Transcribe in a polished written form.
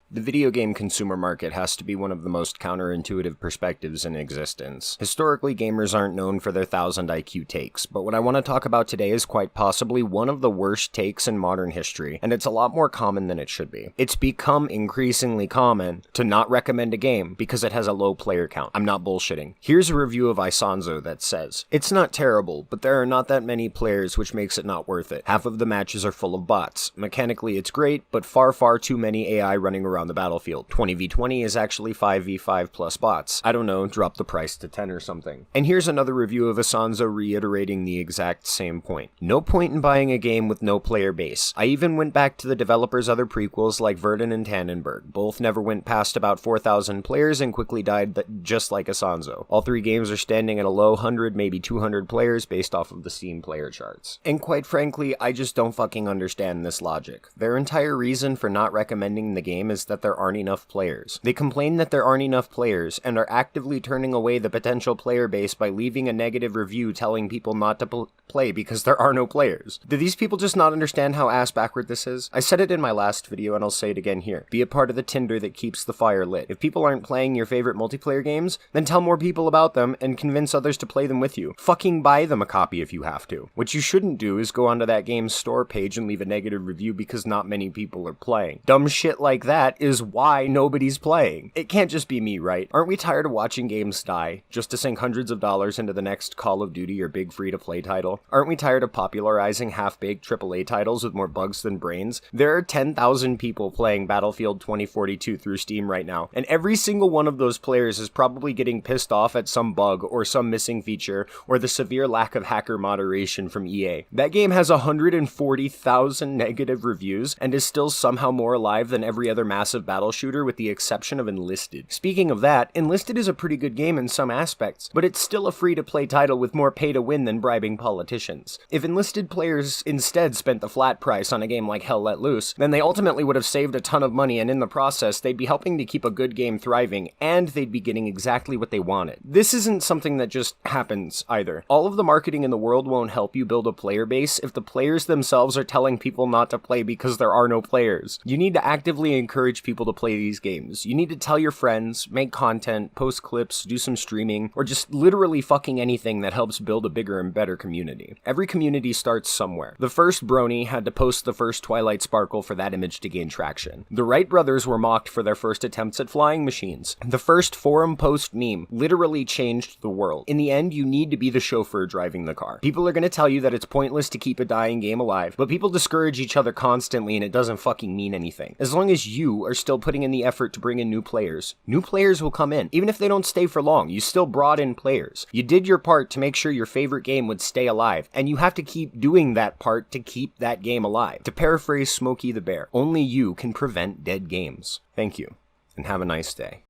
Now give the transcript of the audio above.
The video game consumer market has to be one of the most counterintuitive perspectives in existence. Historically, gamers aren't known for their 1000 IQ takes, but what I want to talk about today is quite possibly one of the worst takes in modern history, and it's a lot more common than it should be. It's become increasingly common to not recommend a game because it has a low player count. I'm not bullshitting. Here's a review of Isanzo that says, "It's not terrible, but there are not that many players, which makes it not worth it. Half of the matches are full of bots. Mechanically it's great, but far too many AI running around the battlefield. 20v20 is actually 5v5 plus bots. I don't know, drop the price to 10 or something." And here's another review of Isanzo reiterating the exact same point. "No point in buying a game with no player base. I even went back to the developer's other prequels like Verdun and Tannenberg. Both never went past about 4,000 players and quickly died just like Isanzo. All three games are standing at a low 100, maybe 200 players based off of the Steam player charts." And quite frankly, I just don't fucking understand this logic. Their entire reason for not recommending the game is that there aren't enough players. They complain that there aren't enough players and are actively turning away the potential player base by leaving a negative review telling people not to play because there are no players. Do these people just not understand how ass backward this is? I said it in my last video and I'll say it again here. Be a part of the tinder that keeps the fire lit. If people aren't playing your favorite multiplayer games, then tell more people about them and convince others to play them with you. Fucking buy them a copy if you have to. What you shouldn't do is go onto that game's store page and leave a negative review because not many people are playing. Dumb shit like that is why nobody's playing. It can't just be me, right? Aren't we tired of watching games die just to sink hundreds of dollars into the next Call of Duty or big free-to-play title? Aren't we tired of popularizing half-baked AAA titles with more bugs than brains? There are 10,000 people playing Battlefield 2042 through Steam right now, and every single one of those players is probably getting pissed off at some bug or some missing feature or the severe lack of hacker moderation from EA. That game has 140,000 negative reviews and is still somehow more alive than every other massive battle shooter with the exception of Enlisted. Speaking of that, Enlisted is a pretty good game in some aspects, but it's still a free-to-play title with more pay-to-win than bribing politicians. If Enlisted players instead spent the flat price on a game like Hell Let Loose, then they ultimately would have saved a ton of money, and in the process, they'd be helping to keep a good game thriving, and they'd be getting exactly what they wanted. This isn't something that just happens, either. All of the marketing in the world won't help you build a player base if the players themselves are telling people not to play because there are no players. You need to actively encourage people to play these games. You need to tell your friends, make content, post clips, do some streaming, or just literally fucking anything that helps build a bigger and better community. Every community starts somewhere. The first Brony had to post the first Twilight Sparkle for that image to gain traction. The Wright brothers were mocked for their first attempts at flying machines. The first forum post meme literally changed the world. In the end, you need to be the chauffeur driving the car. People are going to tell you that it's pointless to keep a dying game alive, but people discourage each other constantly and it doesn't fucking mean anything. As long as you are still putting in the effort to bring in new players will come in. Even if they don't stay for long, you still brought in players. You did your part to make sure your favorite game would stay alive, and you have to keep doing that part to keep that game alive. To paraphrase Smokey the Bear, only you can prevent dead games. Thank you, and have a nice day.